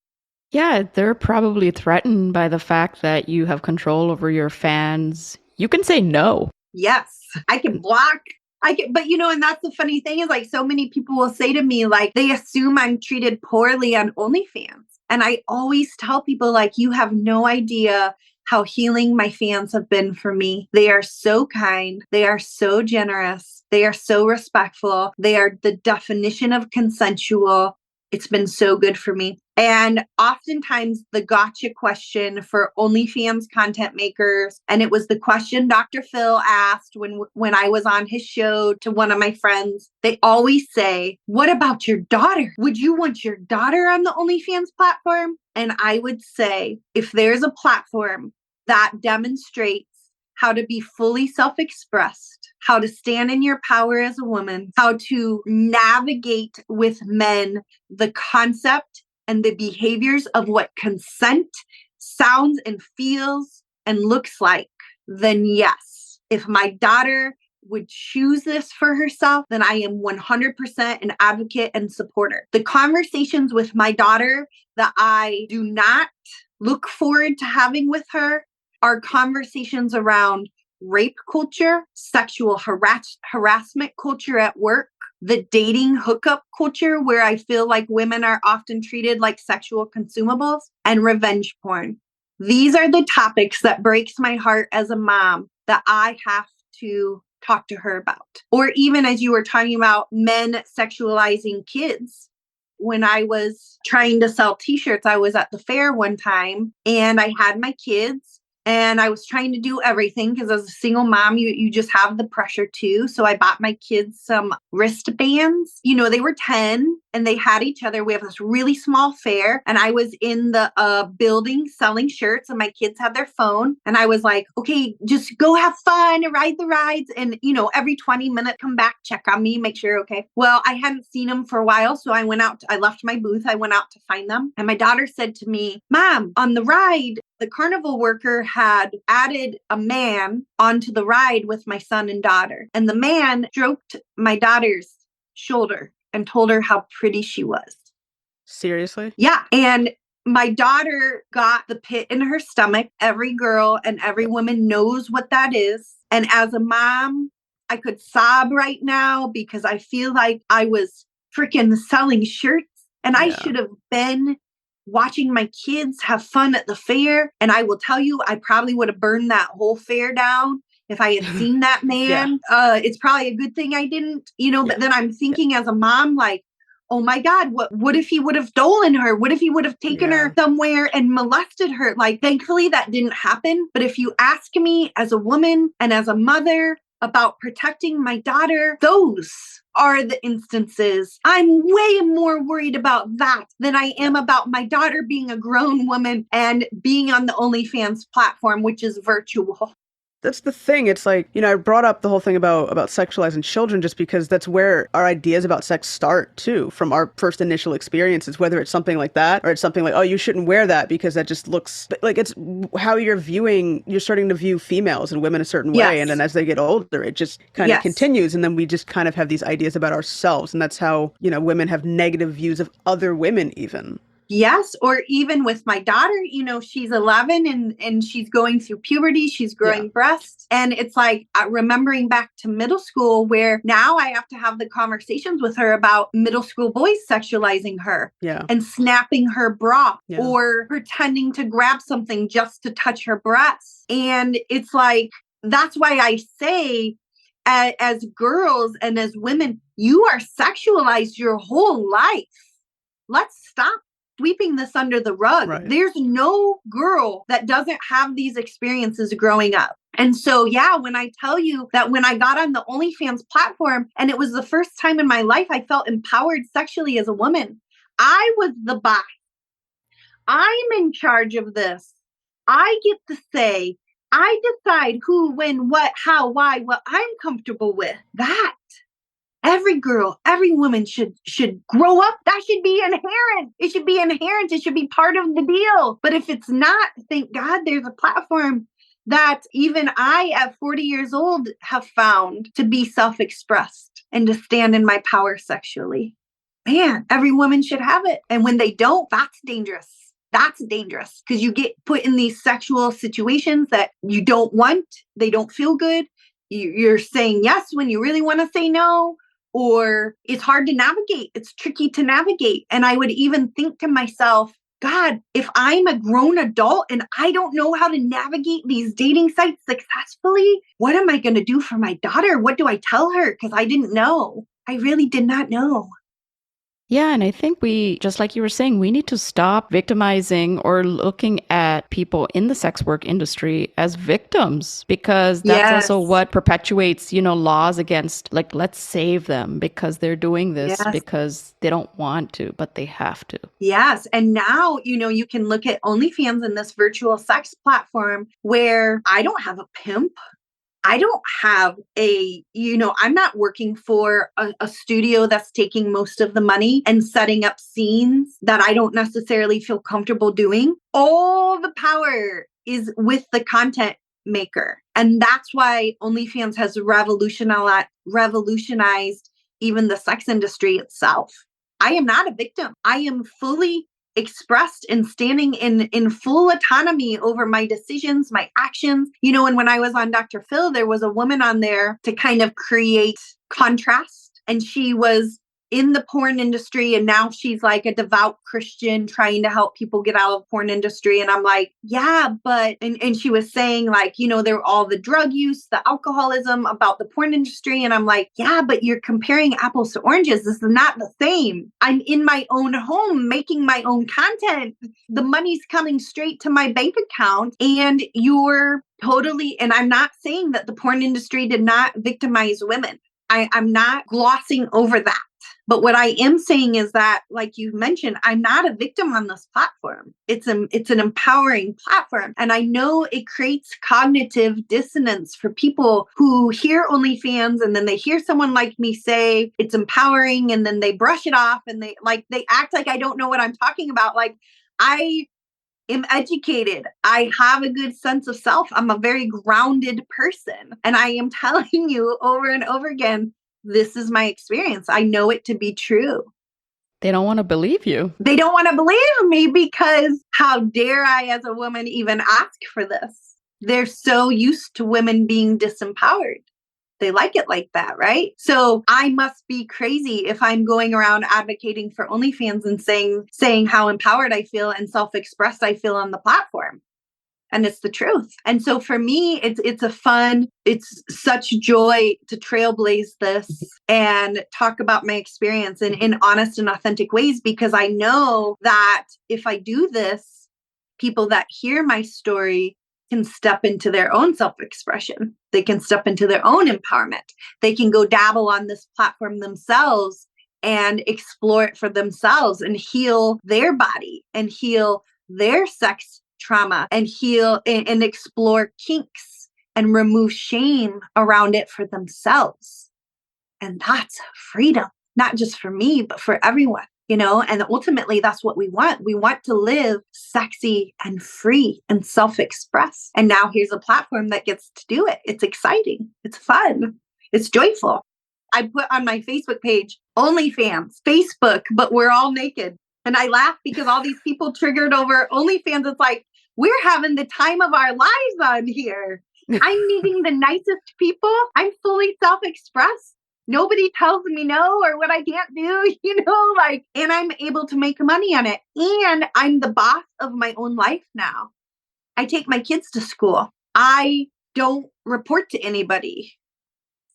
Yeah, they're probably threatened by the fact that you have control over your fans. You can say no. Yes, I can block But and that's the funny thing is like so many people will say to me, like they assume I'm treated poorly on OnlyFans. And I always tell people like, you have no idea how healing my fans have been for me. They are so kind. They are so generous. They are so respectful. They are the definition of consensual. It's been so good for me. And oftentimes the gotcha question for OnlyFans content makers, and it was the question Dr. Phil asked when I was on his show to one of my friends, they always say, what about your daughter? Would you want your daughter on the OnlyFans platform? And I would say, if there's a platform that demonstrates how to be fully self-expressed, how to stand in your power as a woman, how to navigate with men the concept and the behaviors of what consent sounds and feels and looks like, then yes, if my daughter would choose this for herself, then I am 100% an advocate and supporter. The conversations with my daughter that I do not look forward to having with her are conversations around rape culture, sexual harassment culture at work, the dating hookup culture where I feel like women are often treated like sexual consumables, and revenge porn. These are the topics that breaks my heart as a mom that I have to talk to her about. Or even as you were talking about men sexualizing kids. When I was trying to sell t-shirts, I was at the fair one time and I had my kids. And I was trying to do everything because as a single mom, you just have the pressure too. So I bought my kids some wristbands. They were 10 and they had each other. We have this really small fair and I was in the building selling shirts and my kids had their phone. And I was like, okay, just go have fun, ride the rides. And, every 20 minutes, come back, check on me, make sure you're okay. Well, I hadn't seen them for a while. So I left my booth. I went out to find them. And my daughter said to me, Mom, on the ride, the carnival worker had added a man onto the ride with my son and daughter. And the man stroked my daughter's shoulder and told her how pretty she was. Seriously? Yeah. And my daughter got the pit in her stomach. Every girl and every woman knows what that is. And as a mom, I could sob right now because I feel like I was freaking selling shirts and I should have been watching my kids have fun at the fair. And I will tell you, I probably would have burned that whole fair down if I had seen that man. It's probably a good thing I didn't, but then I'm thinking as a mom, like, oh my God, what if he would have stolen her? What if he would have taken her somewhere and molested her? Like, thankfully that didn't happen. But if you ask me as a woman and as a mother about protecting my daughter, those are the instances. I'm way more worried about that than I am about my daughter being a grown woman and being on the OnlyFans platform, which is virtual. That's the thing. It's like, I brought up the whole thing about sexualizing children just because that's where our ideas about sex start too, from our first initial experiences, whether it's something like that or it's something like, oh, you shouldn't wear that because that just looks like it's how you're starting to view females and women a certain way. And then as they get older, it just kind of continues. And then we just kind of have these ideas about ourselves. And that's how, women have negative views of other women even. Yes. Or even with my daughter, she's 11 and she's going through puberty. She's growing breasts. And it's like remembering back to middle school where now I have to have the conversations with her about middle school boys sexualizing her and snapping her bra or pretending to grab something just to touch her breasts. And it's like, that's why I say as girls and as women, you are sexualized your whole life. Let's stop sweeping this under the rug. Right. There's no girl that doesn't have these experiences growing up. And so, when I tell you that when I got on the OnlyFans platform and it was the first time in my life I felt empowered sexually as a woman, I was the boss. I'm in charge of this. I get to say, I decide who, when, what, how, why, what I'm comfortable with. That. Every girl, every woman should grow up. That should be inherent. It should be inherent. It should be part of the deal. But if it's not, thank God there's a platform that even I, at 40 years old, have found to be self-expressed and to stand in my power sexually. Man, every woman should have it. And when they don't, that's dangerous. That's dangerous because you get put in these sexual situations that you don't want. They don't feel good. you're saying yes when you really want to say no, or it's hard to navigate. It's tricky to navigate. And I would even think to myself, God, if I'm a grown adult and I don't know how to navigate these dating sites successfully, what am I going to do for my daughter? What do I tell her? Because I didn't know. I really did not know. Yeah, and I think we, just like you were saying, we need to stop victimizing or looking at people in the sex work industry as victims, because that's Yes. also what perpetuates, laws against, like, let's save them because they're doing this Yes. because they don't want to, but they have to. Yes. And now, you can look at OnlyFans and this virtual sex platform where I don't have a pimp. I don't have I'm not working for a studio that's taking most of the money and setting up scenes that I don't necessarily feel comfortable doing. All the power is with the content maker. And that's why OnlyFans has revolutionized even the sex industry itself. I am not a victim. I am fully expressed and standing in full autonomy over my decisions, my actions. And when I was on Dr. Phil, there was a woman on there to kind of create contrast. And she was in the porn industry, and now she's like a devout Christian trying to help people get out of the porn industry. And I'm like, yeah, but, and she was saying like, there were all the drug use, the alcoholism about the porn industry. And I'm like, yeah, but you're comparing apples to oranges. This is not the same. I'm in my own home making my own content. The money's coming straight to my bank account, and you're totally, and I'm not saying that the porn industry did not victimize women. I'm not glossing over that. But what I am saying is that, like you mentioned, I'm not a victim on this platform. It's an empowering platform. And I know it creates cognitive dissonance for people who hear OnlyFans and then they hear someone like me say it's empowering, and then they brush it off and they act like I don't know what I'm talking about. Like, I am educated. I have a good sense of self. I'm a very grounded person. And I am telling you over and over again, this is my experience. I know it to be true. They don't want to believe you. They don't want to believe me because how dare I as a woman even ask for this? They're so used to women being disempowered. They like it like that, right? So I must be crazy if I'm going around advocating for OnlyFans and saying how empowered I feel and self-expressed I feel on the platform. And it's the truth. And so for me, it's such joy to trailblaze this and talk about my experience in honest and authentic ways, because I know that if I do this, people that hear my story can step into their own self-expression. They can step into their own empowerment. They can go dabble on this platform themselves and explore it for themselves and heal their body and heal their sex trauma and heal and explore kinks and remove shame around it for themselves. And that's freedom, not just for me, but for everyone, and ultimately that's what we want. We want to live sexy and free and self-express. And now here's a platform that gets to do it. It's exciting. It's fun. It's joyful. I put on my Facebook page, OnlyFans, Facebook, but we're all naked. And I laugh because all these people triggered over OnlyFans. It's like, we're having the time of our lives on here. I'm meeting the nicest people. I'm fully self-expressed. Nobody tells me no or what I can't do, and I'm able to make money on it. And I'm the boss of my own life now. I take my kids to school. I don't report to anybody.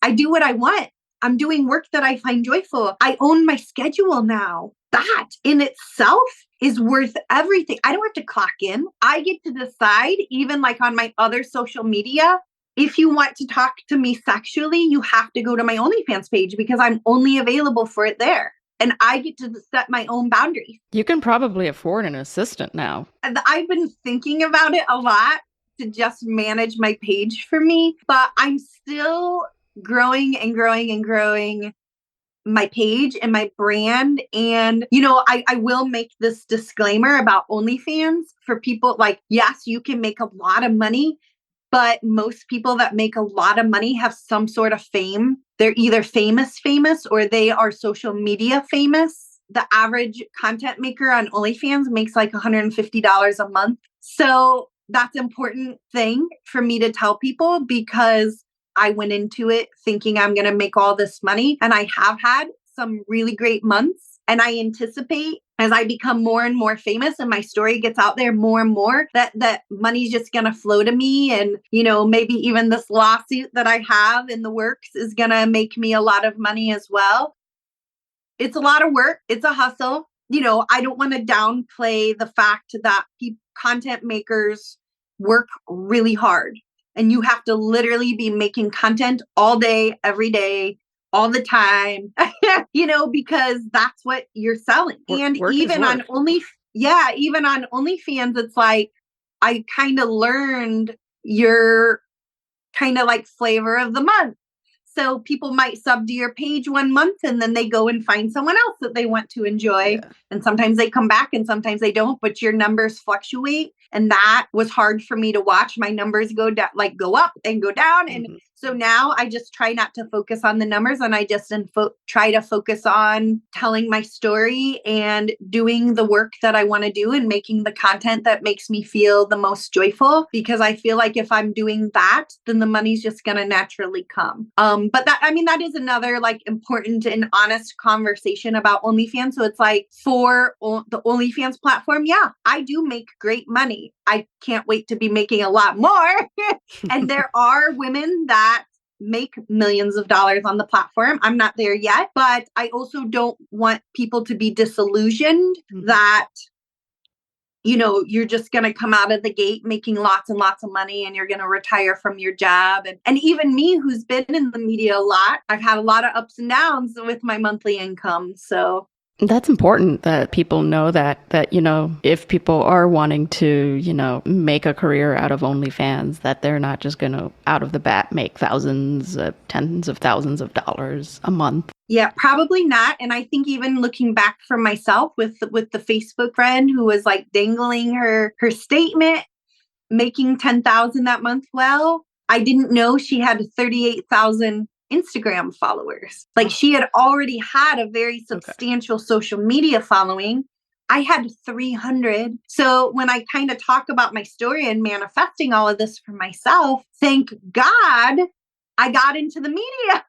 I do what I want. I'm doing work that I find joyful. I own my schedule now. That in itself is worth everything. I don't have to clock in. I get to decide, even like on my other social media, if you want to talk to me sexually, you have to go to my OnlyFans page because I'm only available for it there. And I get to set my own boundaries. You can probably afford an assistant now. I've been thinking about it a lot to just manage my page for me, but I'm still growing and growing and growing my page and my brand. And, I will make this disclaimer about OnlyFans for people like, yes, you can make a lot of money, but most people that make a lot of money have some sort of fame. They're either famous, or they are social media famous. The average content maker on OnlyFans makes like $150 a month. So that's an important thing for me to tell people because I went into it thinking I'm going to make all this money. And I have had some really great months. And I anticipate as I become more and more famous and my story gets out there more and more, that money's just going to flow to me. And, maybe even this lawsuit that I have in the works is going to make me a lot of money as well. It's a lot of work. It's a hustle. I don't want to downplay the fact that content makers work really hard, and you have to literally be making content all day, every day, all the time, because that's what you're selling. And even on even on OnlyFans, it's like, I kind of learned your kind of like flavor of the month. So people might sub to your page 1 month and then they go and find someone else that they want to enjoy. Yeah. And sometimes they come back and sometimes they don't, but your numbers fluctuate. And that was hard for me to watch. My numbers go down, go up and go down. And so now I just try not to focus on the numbers, and I just try to focus on telling my story and doing the work that I want to do and making the content that makes me feel the most joyful, because I feel like if I'm doing that, then the money's just going to naturally come. But that is another important and honest conversation about OnlyFans. So it's like, for the OnlyFans platform, yeah, I do make great money. I can't wait to be making a lot more. And there are women that make millions of dollars on the platform. I'm not there yet, but I also don't want people to be disillusioned that, you're just going to come out of the gate making lots and lots of money and you're going to retire from your job. And even me, who's been in the media a lot, I've had a lot of ups and downs with my monthly income. So that's important that people know that, if people are wanting to, make a career out of OnlyFans, that they're not just going to out of the bat make thousands, tens of thousands of dollars a month. Yeah, probably not. And I think even looking back for myself with the Facebook friend who was dangling her statement, making 10,000 that month. Well, I didn't know she had 38,000 Instagram followers. She had already had a very substantial social media following. I had 300. So when I kind of talk about my story and manifesting all of this for myself, thank God I got into the media,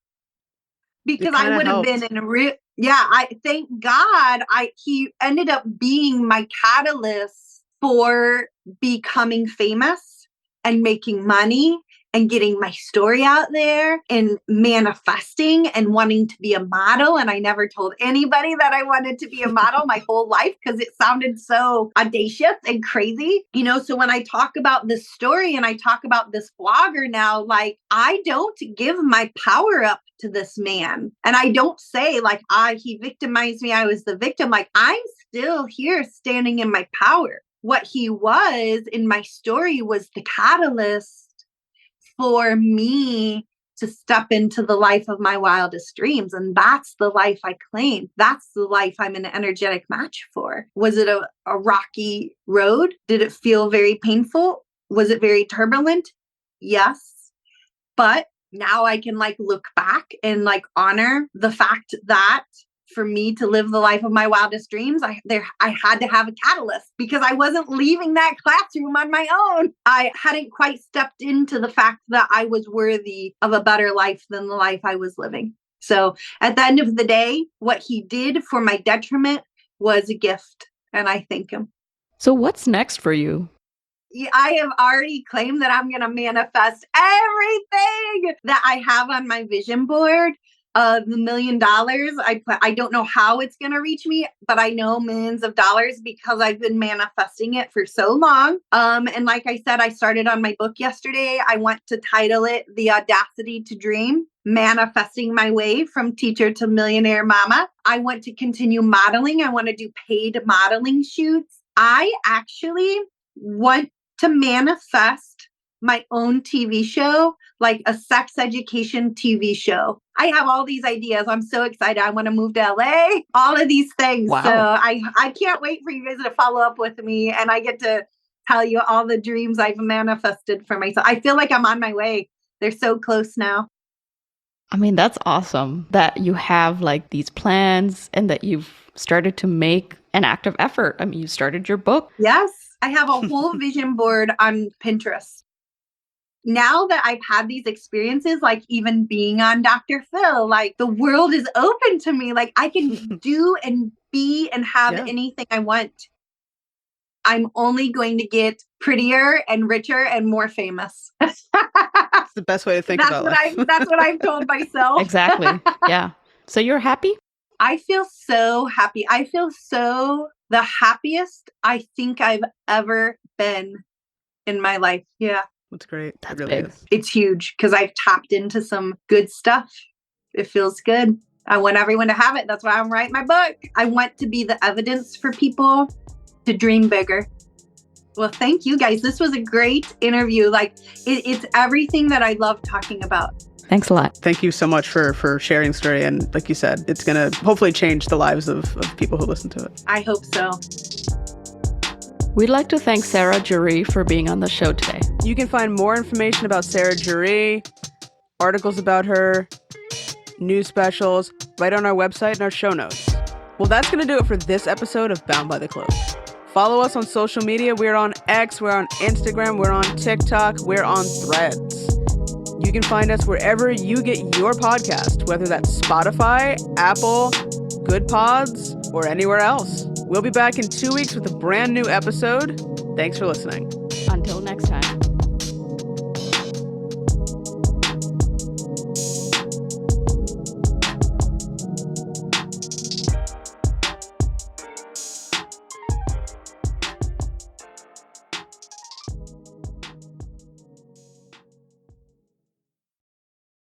because I would have been in a I thank God he ended up being my catalyst for becoming famous and making money and getting my story out there and manifesting and wanting to be a model. And I never told anybody that I wanted to be a model my whole life, because it sounded so audacious and crazy. So when I talk about this story and I talk about this blogger now, I don't give my power up to this man. And I don't say he victimized me, I was the victim. I'm still here standing in my power. What he was in my story was the catalyst for me to step into the life of my wildest dreams. And that's the life I claim. That's the life I'm an energetic match for. Was it a rocky road? Did it feel very painful? Was it very turbulent? Yes. But now I can look back and honor the fact that for me to live the life of my wildest dreams, I had to have a catalyst, because I wasn't leaving that classroom on my own. I hadn't quite stepped into the fact that I was worthy of a better life than the life I was living. So at the end of the day, what he did for my detriment was a gift, and I thank him. So what's next for you? I have already claimed that I'm going to manifest everything that I have on my vision board. The $1 million, I don't know how it's going to reach me, but I know millions of dollars because I've been manifesting it for so long. And like I said, I started on my book yesterday. I want to title it The Audacity to Dream: Manifesting My Way from Teacher to Millionaire Mama. I want to continue modeling. I want to do paid modeling shoots. I actually want to manifest my own TV show, like a sex education TV show. I have all these ideas. I'm so excited. I want to move to LA, all of these things. Wow. So I can't wait for you guys to follow up with me, and I get to tell you all the dreams I've manifested for myself. I feel like I'm on my way. They're so close now. I mean, that's awesome that you have these plans and that you've started to make an active effort. I mean, you started your book. Yes. I have a whole vision board on Pinterest. now that I've had these experiences, like even being on Dr. Phil, like the world is open to me. Like I can do and be and have anything I want. I'm only going to get prettier and richer and more famous. It's the best way to think about life. That's what I've told myself. Exactly. Yeah. So you're happy? I feel so happy. I feel so the happiest I think I've ever been in my life. Yeah. That's great. That's it really big. is. It's huge because I've tapped into some good stuff. It feels good. I want everyone to have it. That's why I'm writing my book. I want to be the evidence for people to dream bigger. Well, thank you guys. This was a great interview. Like it's everything that I love talking about. Thanks a lot. Thank you so much for sharing the story. And like you said, it's going to hopefully change the lives of people who listen to it. I hope so. We'd like to thank Sarah Juree for being on the show today. You can find more information about Sarah Juree, articles about her, news specials, right on our website and our show notes. Well, that's going to do it for this episode of Bound by the Cloak. Follow us on social media. We're on X, we're on Instagram, we're on TikTok, we're on Threads. You can find us wherever you get your podcast, whether that's Spotify, Apple, Good Pods, or anywhere else. We'll be back in 2 weeks with a brand new episode. Thanks for listening.